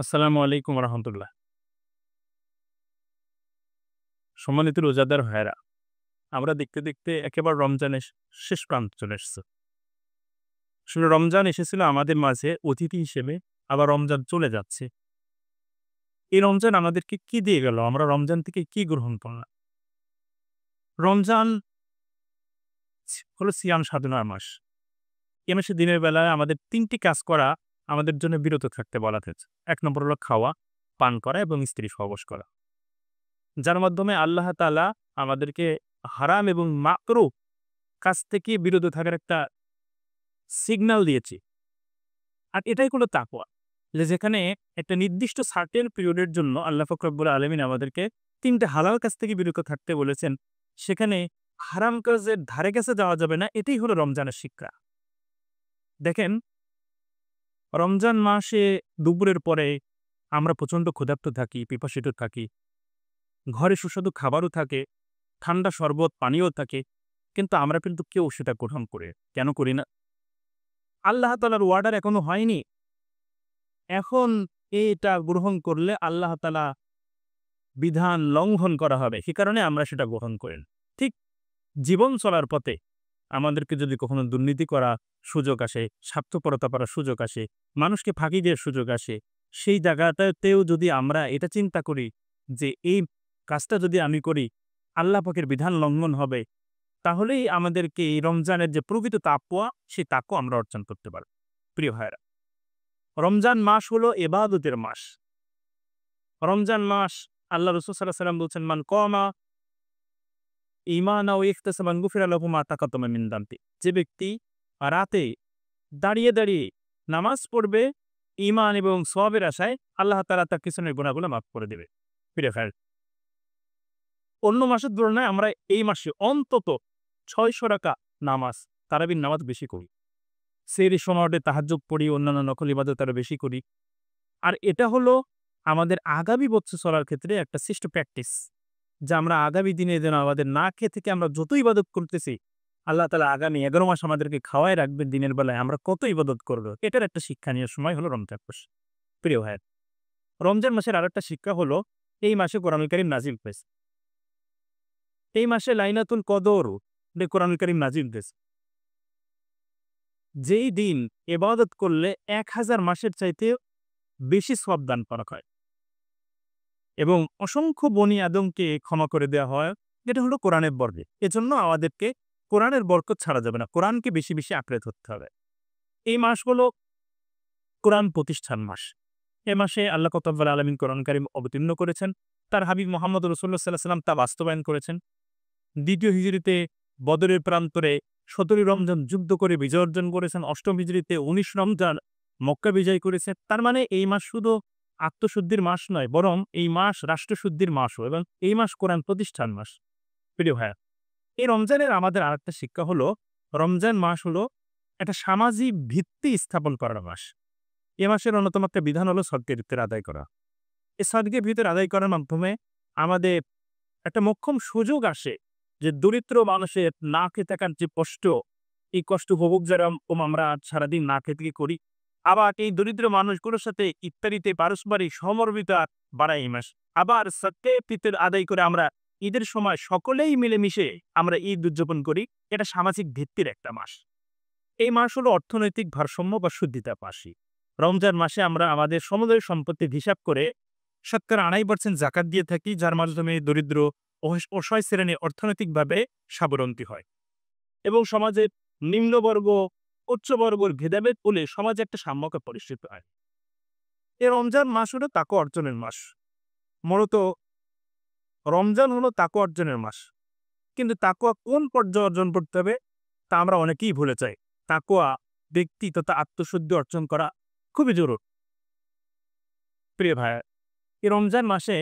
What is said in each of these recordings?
আসসালামু আলাইকুম রহমতুল্লাহ। সম্মানিত রোজাদার ভাইয়েরা, আমরা দেখতে দেখতে একেবারে রমজানের শেষ প্রান্তে চলে এসেছি। আসলে রমজান এসেছিল আমাদের মাঝে অতিথি হিসেবে, আবার রমজান চলে যাচ্ছে। এই রমজান আমাদেরকে কি দিয়ে গেল? আমরা রমজান থেকে কি গ্রহণ করলাম? রমজান হলো সিয়াম সাধনার মাস। এ মাসে দিনের বেলায় আমাদের ৩ টি কাজ করা আমাদের জন্য বিরত থাকতে বলা হয়েছে। ১ নম্বর হলো খাওয়া, পান করা এবং স্ত্রী সহবাস করা। যার মাধ্যমে আল্লাহ তাআলা আমাদেরকে হারাম এবং মাকরুহ কাজ থেকে বিরত থাকার একটা সিগন্যাল দিয়েছি। আর এটাই হলো তাকওয়া। যে যেখানে একটা নির্দিষ্ট সার্টেন পিরিয়ড এর জন্য আল্লাহ পাক রব্বুল আলামিন আমাদেরকে ৩ টা হালাল কাজ থেকে বিরত থাকতে বলেছেন। সেখানে হারাম কাজের ধারে কাছে যাওয়া যাবে না। এটাই হলো রমজানের শিক্ষা। দেখেন, রমজান মাসে দুপুরের পরে আমরা প্রচন্ড ক্ষুধার্ত থাকি, পিপাসিত থাকি। ঘরে সুস্বাদু খাবারও থাকে, ঠান্ডা শরবত, পানীয় থাকে। কিন্তু আমরা কিন্তু কেউ সেটা গ্রহণ করে কেন করি না? আল্লাহ তাআলার অর্ডার এখনো হয়নি। এখন এটা গ্রহণ করলে আল্লাহ তাআলা বিধান লঙ্ঘন করা হবে। সে কারণে আমরা সেটা গ্রহণ করি না। ঠিক জীবন চলার পথে আমাদেরকে যদি কখনো দুর্নীতি করা সুযোগ আসে, স্বার্থপরতা করার সুযোগ আসে, মানুষকে ফাঁকি দেওয়ার সুযোগ আসে, সেই জায়গাটাতেও যদি আমরা এটা চিন্তা করি যে এই কাজটা যদি আমি করি, আল্লাহ পাকের বিধান লঙ্ঘন হবে, তাহলেই আমাদেরকে এই রমজানের যে প্রকৃত তাকওয়া, সেই তাকওয়া আমরা অর্জন করতে পারব। প্রিয় ভাইয়েরা, রমজান মাস হলো ইবাদতের মাস। রমজান মাস আল্লাহ রাসূল সাল্লাল্লাহু আলাইহি ওয়াসাল্লাম বলছেন, মান কামা ঈমানাও ওয়া ইহতিসাবান গুফিরা লাহু মা তাকাদ্দামা মিন দামবি। যে ব্যক্তি রাতে দাঁড়িয়ে নামাজ পড়বে ঈমান এবং সওয়াবের আশায়, আল্লাহ তাআলা তার পিছনের গুনাহগুলো মাফ করে দেবে। প্রিয় ভাইয়েরা, অন্য মাসের তুলনায় আমরা এই মাসে অন্তত ৬০০ রাকাত নামাজ, তারাবির নামাজ বেশি করি। সেহরির সময় উঠে তাহাজ্জুদ পড়ি, অন্যান্য নফল ইবাদত আরো বেশি করি। আর এটা হলো আমাদের আগামী বছর চলার ক্ষেত্রে একটা শ্রেষ্ঠ প্র্যাকটিস। যা আমরা আগামী দিনে যেন আমাদের না খেয়ে থেকে আমরা যত ইবাদত করতেছি, আল্লাহ তাআলা আগামী ১১ মাস আমাদেরকে খাওয়ায় রাখবেন দিনের বেলায় আমরা কত ইবাদত করব। এটার একটা শিক্ষা নেওয়ার সময় হলো রমজান মাস। প্রিয় ভাইয়েরা, রমজান মাসের আরেকটা শিক্ষা হলো এই মাসে কোরআনুল কারীম নাজিল হয়েছে। এই মাসে লাইলাতুল কদর কোরআনুল কারীম নাজিল হয়েছে। যেই দিন ইবাদত করলে ১,০০০ মাসের চাইতে বেশি সওয়াব দান করা হয় এবং অসংখ্য বনি আদমকে ক্ষমা করে দেওয়া হয়। এটা হলো কোরআনের বরকত। এজন্য আমাদেরকে কোরআনের বরকত ছাড়া যাবে না। কোরআনকে বেশি আঁকড়ে ধরতে হবে। এই মাস হলো কোরআন প্রতিষ্ঠান মাস। এ মাসে আল্লাহ পাক রব্বুল আলামিন কোরআন কারীম অবতীর্ণ করেছেন। তার হাবিব মুহাম্মদ রাসূলুল্লাহ সাল্লাল্লাহু আলাইহি ওয়াসাল্লাম তা বাস্তবায়ন করেছেন। ২য় হিজরিতে বদরের প্রান্তরে ১৭ই রমজান যুদ্ধ করে বিজয় অর্জন করেছেন। ৮ম হিজরিতে ১৯ রমজান মক্কা বিজয় করেছেন। তার মানে এই মাস শুধু আত্মশুদ্ধির মাস নয়, বরং এই মাস রাষ্ট্রশুদ্ধির মাসও, এবং এই মাস কোরআন প্রতিষ্ঠান মাস। প্রিয় ভাইয়া, এই রমজানের আমাদের আরেকটা শিক্ষা হলো, রমজান মাস হলো একটা সামাজিক ভিত্তি স্থাপন করার মাস। এ মাসের অন্যতম একটা বিধান হলো সদকার ভিতর আদায় করা। এই সদকার ভিতর আদায় করার মাধ্যমে আমাদের একটা মোক্ষম সুযোগ আসে যে দরিদ্র মানুষের না খেয়ে থাকার যে কষ্ট, এই কষ্ট উপভোগ যেরকম আমরা সারাদিন না খেয়ে থেকে করি, আবার এই দরিদ্র মানুষগুলোর সাথে ইফতারিতে পারস্পরিক সহমর্মিতা বাড়ায় এই মাস। আবার সদকায়ে ফিতর আদায় করে আমরা ঈদের সময় সকলেই মিলেমিশে আমরা ঈদ উদযাপন করি। এটা সামাজিক ভিত্তির একটা মাস। এই মাস হলো অর্থনৈতিক ভারসাম্য বা শুদ্ধিতা মাসই। রমজান মাসে আমরা আমাদের সমুদয় সম্পত্তির হিসাব করে শতকরা ২.৫% যাকাত দিয়ে থাকি, যার মাধ্যমে দরিদ্র অসহায় শ্রেণী অর্থনৈতিকভাবে স্বাবলম্বী হয় এবং সমাজের নিম্নবর্গ উচ্চবর্গের ভেদাভেদ বলে সমাজে একটা সাম্যতা প্রতিষ্ঠিত হয়। এই রমজান মাস হলো তাকওয়া অর্জনের মাস। মূলত রমজান হলো তাকওয়া অর্জনের মাস। কিন্তু তাকওয়া কোন পর্যায়ে অর্জন করতে হবে তা আমরা অনেকেই ভুলে যাই। তাকওয়া ব্যক্তি তথা আত্মশুদ্ধি অর্জন করা খুবই জরুরি। প্রিয় ভাইয়া, এই রমজান মাসে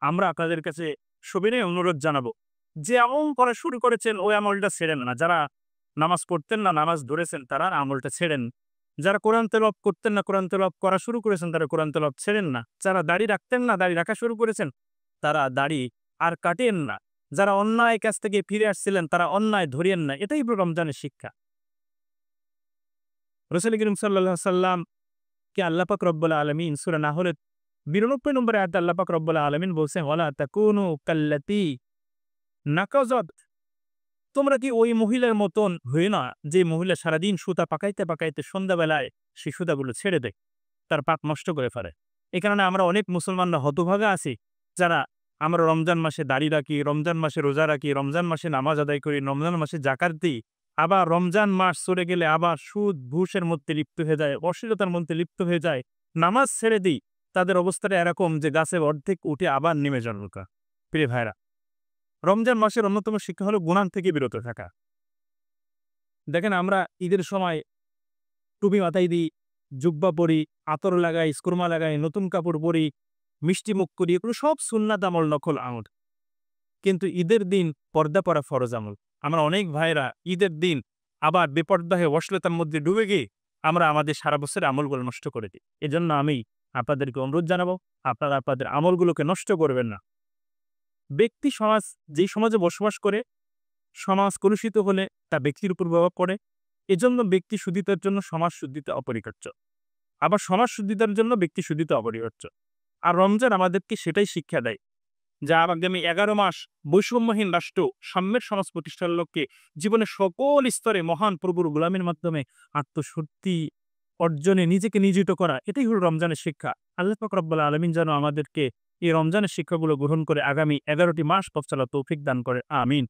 আমরা আপনাদের কাছে সবিনয় অনুরোধ জানাবো যে আমল করা শুরু করেছেন ওই আমলটা ছেড়েন না। যারা নামাজ পড়তেন না, নামাজ ধরেছেন, তারা আমলটা ছেড়েন। যারা কোরআন তেলাওয়াত করতেন না, কোরআন তেলাওয়াত করা শুরু করেছেন, তারা কোরআন তেলাওয়াত ছেড়েন না। যারা দাড়ি রাখতেন না, দাড়ি রাখা শুরু করেছেন, তারা দাড়ি আর কাটেন না। যারা অন্যায় কাছ থেকে ফিরে আসছিলেন, তারা অন্যায় ধরিয়েন না। এটাই রমজানের শিক্ষা। রাসূল করিম সাল্লাল্লাহু আলাইহি ওয়াসাল্লাম কে আল্লাহ পাক রব্বুল আলামিন সূরা নাহলে 92 নম্বর আয়াতে আল্লাহ পাক রব্বুল আলামিন বলছেন, ওয়ালা তাকুনু কাল্লাতী নাকাযাত, তোমরা কি ওই মহিলার মতন হইও না যে মহিলা সারাদিন সুতা পাকাইতে পাকাইতে সন্ধ্যাবেলায় সেই সুতাগুলো ছেড়ে দেয়, তার পাক নষ্ট করে ফেলে। এই কারণে আমরা অনেক মুসলমানরা হতভাগা আছি, যারা আমরা রমজান মাসে দাড়ি রাখি, রমজান মাসে রোজা রাখি, রমজান মাসে নামাজ আদায় করি, রমজান মাসে জাকাত দিই, আবার রমজান মাস চলে গেলে আবার সুদ ঘুষের মধ্যে লিপ্ত হয়ে যায়, অশ্লীলতার মধ্যে লিপ্ত হয়ে যায়, নামাজ ছেড়ে দিই। তাদের অবস্থাটা এরকম যে গাছের অর্ধেক উঠে আবার নেমে যাওয়ার নৌকা। প্রিয় ভাইরা, রমজান মাসের অন্যতম শিক্ষা হলো গুনাহ থেকে বিরত থাকা। দেখেন, আমরা ঈদের সময় টুপি মাথায় দিই, জুব্বা পরি, আতর লাগাই, সুরমা লাগাই, নতুন কাপড় পরি, মিষ্টি মুখ করি, এগুলো সব সুন্নাত আমল, নকল আমল। কিন্তু ঈদের দিন পর্দা পরা ফরজ আমল। আমরা অনেক ভাইরা ঈদের দিন আবার বেপর্দা হয়ে অশ্লীলতার মধ্যে ডুবে গিয়ে আমরা আমাদের সারা বছরের আমলগুলো নষ্ট করে দিই। এজন্য আমি আপনাদেরকে অনুরোধ জানাবো, আপনারা আপনাদের আমলগুলোকে নষ্ট করবেন না। ব্যক্তি সমাজ যেই সমাজে বসবাস করে, সমাজ কলুষিত হলে তা ব্যক্তির উপর প্রভাব পড়ে। এজন্য ব্যক্তি শুদ্ধিতার জন্য সমাজ শুদ্ধিতা অপরিহার্য, আবার সমাজ শুদ্ধিতার জন্য ব্যক্তি শুদ্ধিতা অপরিহার্য। আর রমজান আমাদেরকে সেটাই শিক্ষা দেয়, যা আগামী 11 মাস বৈষম্যহীন রাষ্ট্র, সাম্যের সমাজ প্রতিষ্ঠার লক্ষ্যে জীবনের সকল স্তরে মহান প্রভুর গোলামীর মাধ্যমে আত্মশুদ্ধি অর্জনে নিজেকে নিয়োজিত করা, এটাই হলো রমজানের শিক্ষা। আল্লাহ পাক রব্বুল আলামিন যেন আমাদেরকে এই রমজানের শিক্ষাগুলো গ্রহণ করে আগামী 11টি মাস পথ চলার তৌফিক দান করে। আমিন।